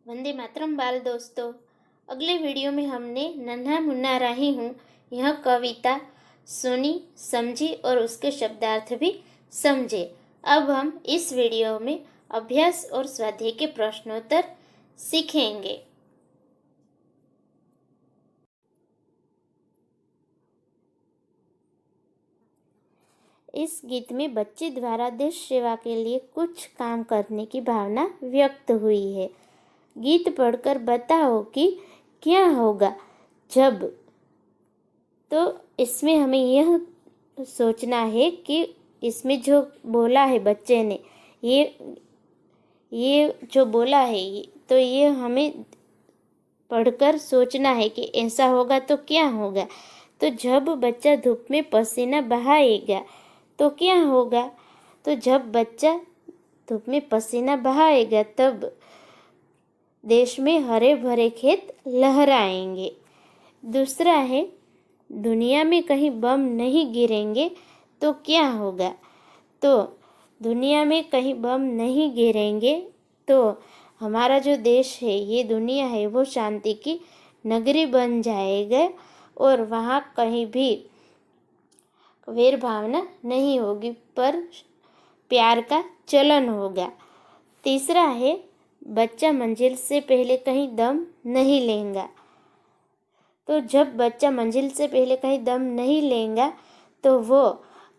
वंदे मातरम बाल दोस्तों। अगले वीडियो में हमने नन्हा मुन्ना राही हूँ यह कविता सुनी, समझी और उसके शब्दार्थ भी समझे। अब हम इस वीडियो में अभ्यास और स्वाध्याय के प्रश्नोत्तर सीखेंगे। इस गीत में बच्चे द्वारा देश सेवा के लिए कुछ काम करने की भावना व्यक्त हुई है। गीत पढ़कर बताओ कि क्या होगा जब। तो इसमें हमें यह सोचना है कि इसमें जो बोला है बच्चे ने, ये जो बोला है तो ये हमें पढ़कर सोचना है कि ऐसा होगा तो क्या होगा। तो जब बच्चा धूप में पसीना बहाएगा तो क्या होगा। तो जब बच्चा धूप में पसीना बहाएगा तब देश में हरे भरे खेत लहराएंगे। दूसरा है, दुनिया में कहीं बम नहीं गिरेंगे तो क्या होगा। तो दुनिया में कहीं बम नहीं गिरेंगे तो हमारा जो देश है, ये दुनिया है, वो शांति की नगरी बन जाएगा और वहाँ कहीं भी वैर भावना नहीं होगी, पर प्यार का चलन होगा। तीसरा है, बच्चा मंजिल से पहले कहीं दम नहीं लेगा। तो जब बच्चा मंजिल से पहले कहीं दम नहीं लेगा तो वो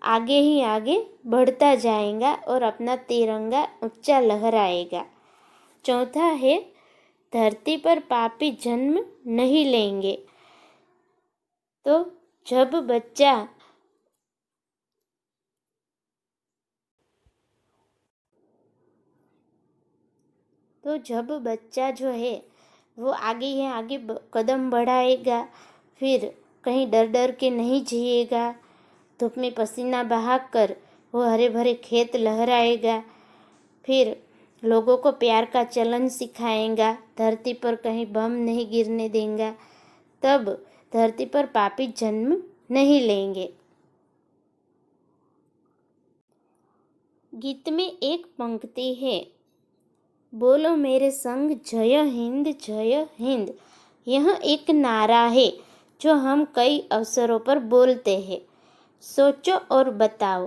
आगे ही आगे बढ़ता जाएगा और अपना तिरंगा ऊंचा लहराएगा। चौथा है, धरती पर पापी जन्म नहीं लेंगे। तो जब बच्चा जो है वो आगे ही आगे कदम बढ़ाएगा, फिर कहीं डर डर के नहीं जिएगा, धूप में पसीना बहाकर वो हरे भरे खेत लहराएगा, फिर लोगों को प्यार का चलन सिखाएगा, धरती पर कहीं बम नहीं गिरने देगा, तब धरती पर पापी जन्म नहीं लेंगे। गीत में एक पंक्ति है, बोलो मेरे संग जय हिंद जय हिंद। यह एक नारा है जो हम कई अवसरों पर बोलते हैं। सोचो और बताओ।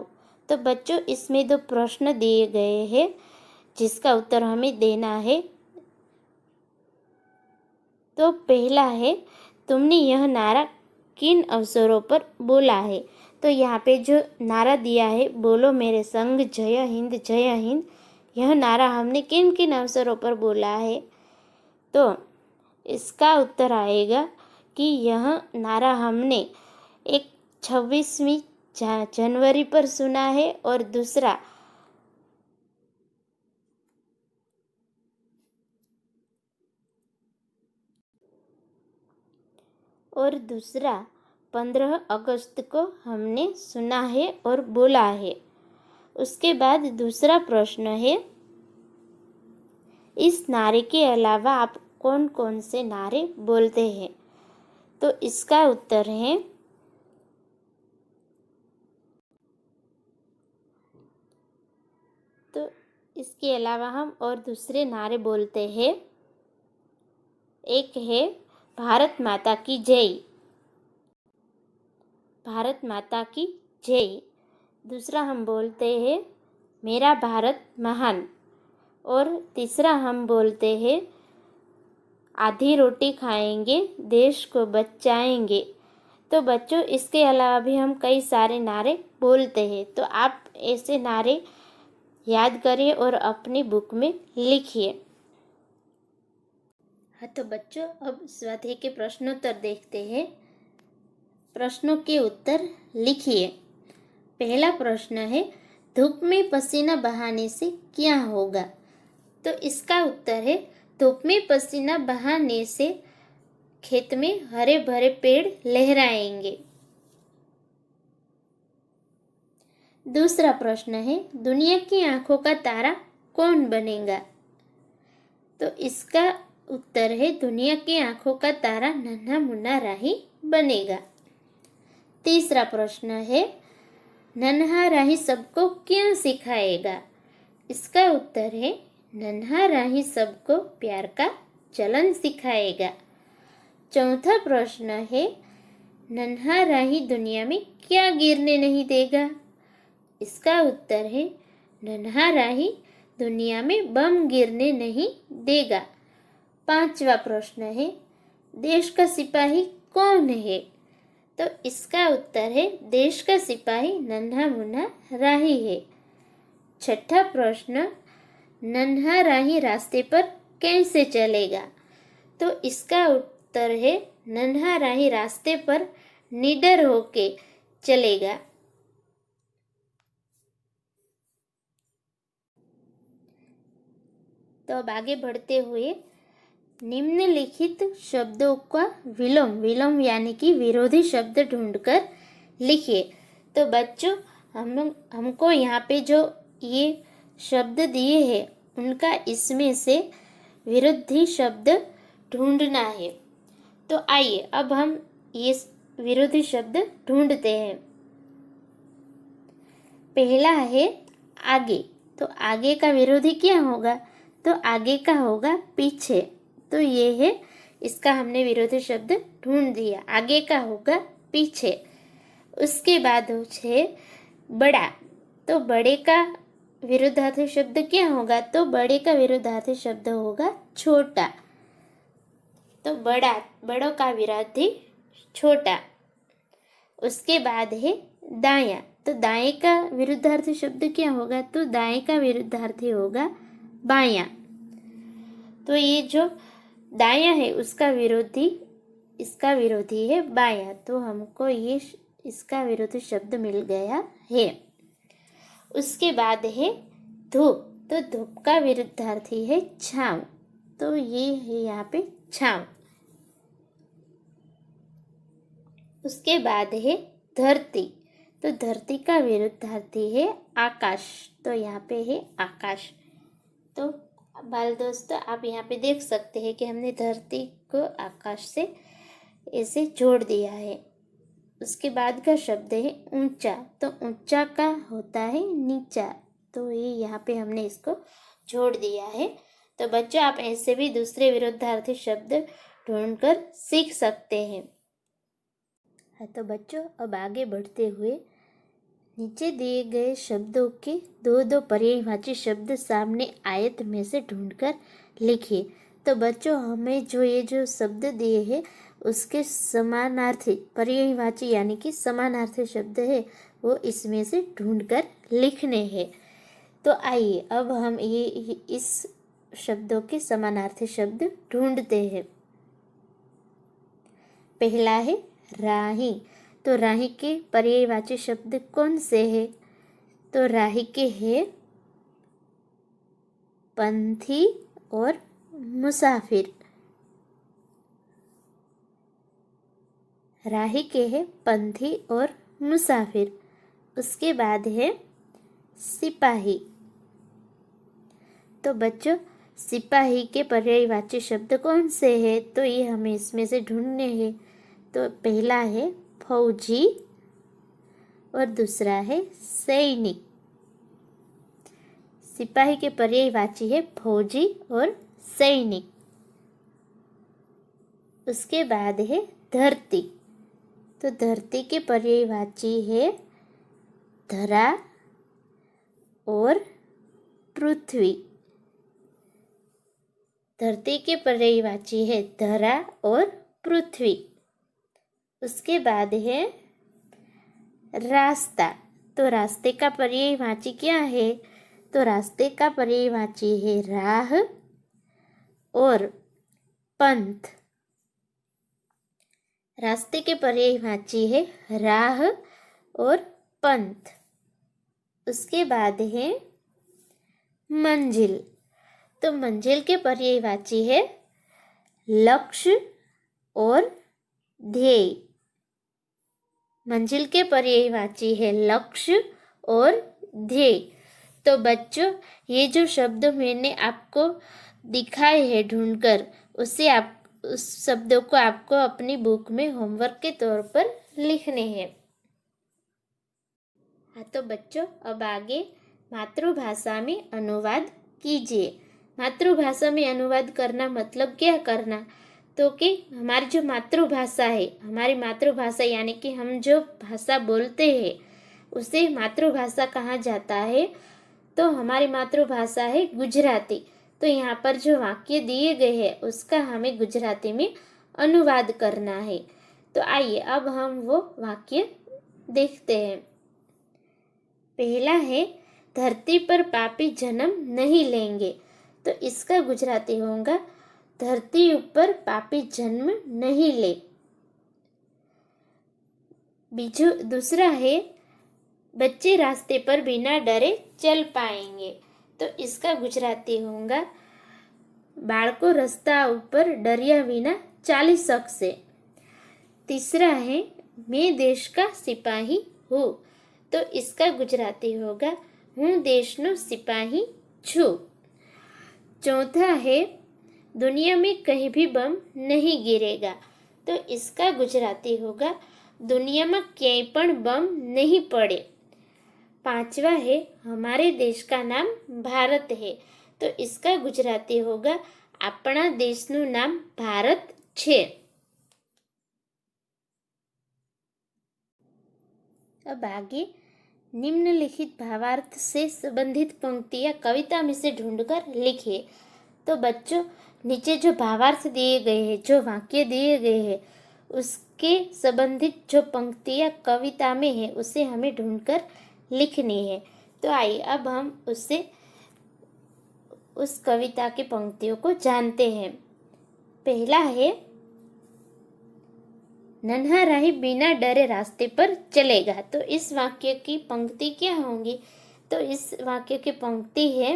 तो बच्चों, इसमें दो प्रश्न दिए गए हैं जिसका उत्तर हमें देना है। तो पहला है, तुमने यह नारा किन अवसरों पर बोला है। तो यहाँ पे जो नारा दिया है, बोलो मेरे संग जय हिंद, यह नारा हमने किन किन अवसरों पर बोला है। तो इसका उत्तर आएगा कि यह नारा हमने एक 26वीं जनवरी पर सुना है और दूसरा 15 अगस्त को हमने सुना है और बोला है। उसके बाद दूसरा प्रश्न है, इस नारे के अलावा आप कौन कौन से नारे बोलते हैं। तो इसका उत्तर है, तो इसके अलावा हम और दूसरे नारे बोलते हैं। एक है भारत माता की जय, भारत माता की जय। दूसरा हम बोलते हैं मेरा भारत महान। और तीसरा हम बोलते हैं आधी रोटी खाएंगे देश को बचाएंगे। तो बच्चों, इसके अलावा भी हम कई सारे नारे बोलते हैं। तो आप ऐसे नारे याद करिए और अपनी बुक में लिखिए। हाँ, तो बच्चों, अब स्वाध्याय के प्रश्नोत्तर देखते हैं। प्रश्नों के उत्तर लिखिए। पहला प्रश्न है, धूप में पसीना बहाने से क्या होगा। तो इसका उत्तर है, धूप में पसीना बहाने से खेत में हरे भरे पेड़ लहराएंगे। दूसरा प्रश्न है, दुनिया की आंखों का तारा कौन बनेगा। तो इसका उत्तर है, दुनिया की आंखों का तारा नन्हा मुन्ना राही बनेगा। तीसरा प्रश्न है, नन्हा राही सबको क्या सिखाएगा। इसका उत्तर है, नन्हा राही सबको प्यार का चलन सिखाएगा। चौथा प्रश्न है, नन्हा राही दुनिया में क्या गिरने नहीं देगा? इसका उत्तर है, नन्हा राही दुनिया में बम गिरने नहीं देगा। पांचवा प्रश्न है, देश का सिपाही कौन है? तो इसका उत्तर है, देश का सिपाही नन्हा मुन्ना राही है। छठा प्रश्न, नन्हा राही रास्ते पर कैसे चलेगा? तो इसका उत्तर है, नन्हा राही रास्ते पर निडर होके चलेगा। तो अब आगे बढ़ते हुए निम्नलिखित शब्दों का विलोम यानी कि विरोधी शब्द ढूंढकर लिखिए। तो बच्चों, हमको यहाँ पे जो ये शब्द दिए हैं उनका इसमें से विरोधी शब्द ढूंढना है। तो आइए अब हम ये विरोधी शब्द ढूंढते हैं। पहला है आगे। तो आगे का विरोधी क्या होगा? तो आगे का होगा पीछे। तो ये है, इसका हमने विरोधी शब्द ढूंढ दिया। आगे का होगा पीछे। उसके बाद है बड़ा। तो बड़े का विरुद्धार्थी शब्द क्या होगा? तो बड़े का विरुद्धार्थी शब्द होगा छोटा। तो बड़ों का विरोधी छोटा। उसके बाद है दायां। तो दाएं का विरुद्धार्थी शब्द क्या होगा? तो दाएं का विरुद्धार्थी होगा बायां। तो ये जो दायां है उसका विरोधी, इसका विरोधी है बायां। तो हमको ये इसका विरोधी शब्द मिल गया है। उसके बाद है धूप। तो धूप का विरुद्धार्थी है छांव। तो ये है यहाँ पे छांव। उसके बाद है धरती। तो धरती का विरुद्धार्थी है आकाश। तो यहाँ पे है आकाश। तो बाल दोस्तों, आप यहाँ पे देख सकते हैं कि हमने धरती को आकाश से ऐसे जोड़ दिया है। उसके बाद का शब्द है ऊंचा। तो ऊंचा का होता है नीचा। तो ये यहाँ पे हमने इसको जोड़ दिया है। तो बच्चों, आप ऐसे भी दूसरे विरुद्धार्थी शब्द ढूंढकर सीख सकते हैं। तो बच्चों, अब आगे बढ़ते हुए नीचे दिए गए शब्दों के दो पर्यायवाची शब्द सामने आयत में से ढूंढकर लिखिए। तो बच्चों, हमें ये जो शब्द दिए हैं उसके समानार्थी पर्यायवाची यानी कि समानार्थी शब्द है वो इसमें से ढूंढकर लिखने हैं। तो आइए अब हम ये इस शब्दों के समानार्थी शब्द ढूंढते हैं। पहला है राही। तो राही के पर्यायवाची शब्द कौन से हैं? तो राही के हैं पंथी और मुसाफिर। राही के हैं पंथी और मुसाफिर। उसके बाद है सिपाही। तो बच्चों, सिपाही के पर्यायवाची शब्द कौन से हैं? तो ये हमें इसमें से ढूंढने हैं। तो पहला है फौजी और दूसरा है सैनिक। सिपाही के पर्यायवाची है फौजी और सैनिक। उसके बाद है धरती। तो धरती के पर्यायवाची है धरा और पृथ्वी। धरती के पर्यायवाची है धरा और पृथ्वी। उसके बाद है रास्ता। तो रास्ते का पर्यायवाची क्या है? तो रास्ते का पर्यायवाची है राह और पंथ। रास्ते के पर्यायवाची है राह और पंथ। उसके बाद है मंजिल। तो मंजिल के पर्यायवाची है लक्ष्य और ध्येय। मंजिल के पर्यायवाची है लक्ष्य और ध्येय। तो बच्चों, ये जो शब्द मैंने आपको दिखाए हैं ढूंढकर, उससे आप उस शब्दों को आपको अपनी बुक में होमवर्क के तौर पर लिखने हैं। हाँ, तो बच्चों, अब आगे मातृभाषा में अनुवाद कीजिए। मातृभाषा में अनुवाद करना मतलब क्या करना, तो कि हमारी जो मातृभाषा है, हमारी मातृभाषा यानी कि हम जो भाषा बोलते हैं उसे मातृभाषा कहा जाता है। तो हमारी मातृभाषा है गुजराती। तो यहाँ पर जो वाक्य दिए गए हैं उसका हमें गुजराती में अनुवाद करना है। तो आइए अब हम वो वाक्य देखते हैं। पहला है, धरती पर पापी जन्म नहीं लेंगे। तो इसका गुजराती होगा, धरती ऊपर पापी जन्म नहीं ले। दूसरा है, बच्चे रास्ते पर बिना डरे चल पाएंगे। तो इसका गुजराती होगा, बाळको रस्ता ऊपर डर्या विना चाली सकशे। तीसरा है, मैं देश का सिपाही हूँ। तो इसका गुजराती होगा, हूँ देशनो सिपाही छू। चौथा है, दुनिया में कहीं भी बम नहीं गिरेगा। तो इसका गुजराती होगा, दुनिया में क्यांय पण बम नहीं पड़े। पांचवा है, हमारे देश का नाम भारत है। तो इसका गुजराती होगा, अपना देशનું नाम भारत छे। अब आगे निम्नलिखित भावार्थ से संबंधित पंक्तियां कविता में से ढूंढकर लिखिए। तो बच्चों, नीचे जो भावार्थ दिए गए हैं, जो वाक्य दिए गए हैं, उसके संबंधित जो पंक्तियां कविता में है उसे हमें ढूंढकर लिखनी है। तो आइए अब हम उस कविता की पंक्तियों को जानते हैं। पहला है, नन्हा राही बिना डरे रास्ते पर चलेगा। तो इस वाक्य की पंक्ति क्या होंगी? तो इस वाक्य की पंक्ति है,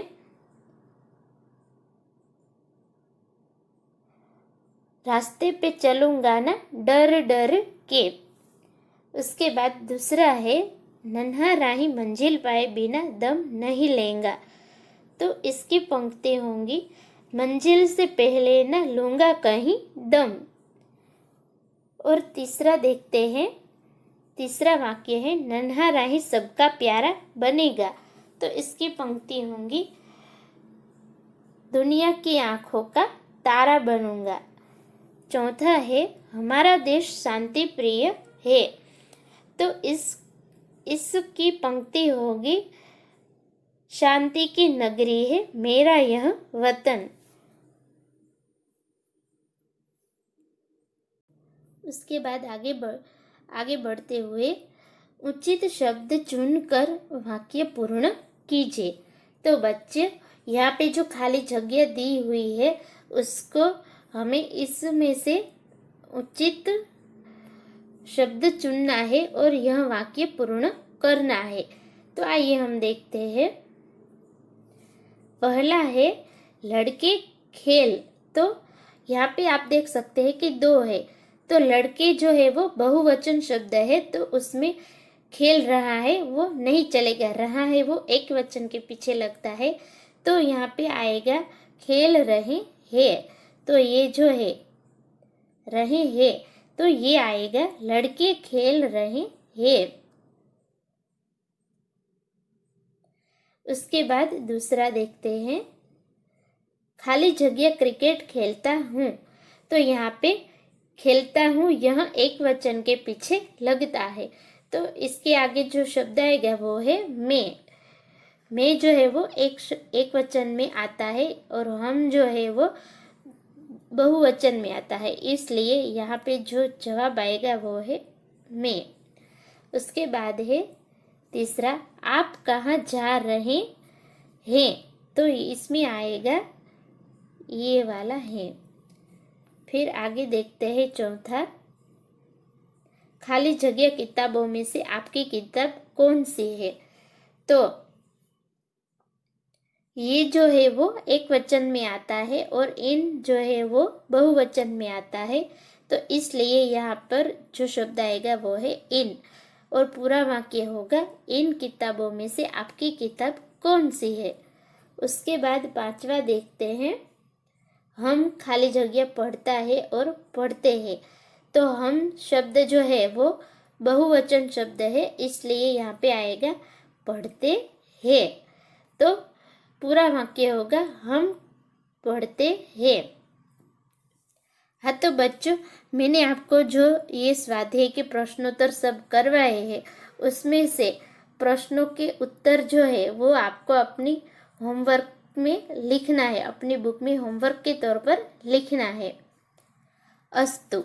रास्ते पे चलूंगा ना डर डर के। उसके बाद दूसरा है, नन्हा राही मंजिल पाए बिना दम नहीं लेगा। तो इसकी पंक्ति होंगी, मंजिल से पहले न लूंगा कहीं दम। और तीसरा देखते हैं, तीसरा वाक्य है, नन्हा राही सबका प्यारा बनेगा। तो इसकी पंक्ति होंगी, दुनिया की आंखों का तारा बनूंगा। चौथा है, हमारा देश शांति प्रिय है। तो इसकी पंक्ति होगी, शांति की नगरी है मेरा यह वतन। उसके बाद आगे बढ़ते हुए उचित शब्द चुनकर वाक्य पूर्ण कीजिए। तो बच्चे, यहाँ पे जो खाली जगह दी हुई है उसको हमें इसमें से उचित शब्द चुनना है और यह वाक्य पूर्ण करना है। तो आइए हम देखते हैं। पहला है, लड़के खेल। तो यहाँ पे आप देख सकते हैं कि दो है। तो लड़के जो है वो बहुवचन शब्द है, तो उसमें खेल रहा है वो नहीं चलेगा, रहा है वो एक वचन के पीछे लगता है। तो यहाँ पे आएगा खेल रहे हैं। तो ये जो है रहे हैं, तो ये आएगा लड़के खेल रहे हैं। उसके बाद दूसरा देखते हैं, खाली जगह क्रिकेट खेलता हूँ। तो यहाँ पे खेलता हूँ यह एक वचन के पीछे लगता है। तो इसके आगे जो शब्द आएगा वो है मैं जो है वो एक वचन में आता है और हम जो है वो बहुवचन में आता है, इसलिए यहाँ पे जो जवाब आएगा वो है मैं। उसके बाद है तीसरा, आप कहाँ जा रहे हैं। तो इसमें आएगा ये वाला है। फिर आगे देखते हैं चौथा, खाली जगह किताबों में से आपकी किताब कौन सी है। तो ये जो है वो एक वचन में आता है और इन जो है वो बहुवचन में आता है। तो इसलिए यहाँ पर जो शब्द आएगा वो है इन, और पूरा वाक्य होगा, इन किताबों में से आपकी किताब कौन सी है। उसके बाद पांचवा देखते हैं, हम खाली जगह पढ़ता है और पढ़ते हैं। तो हम शब्द जो है वो बहुवचन शब्द है, इसलिए यहाँ पे आएगा पढ़ते हैं। तो पूरा वाक्य होगा, हम पढ़ते हैं। हाँ तो बच्चों, मैंने आपको जो ये स्वाध्याय के प्रश्नोत्तर सब करवाए हैं, उसमें से प्रश्नों के उत्तर जो है वो आपको अपनी होमवर्क में लिखना है, अपनी बुक में होमवर्क के तौर पर लिखना है। अस्तु।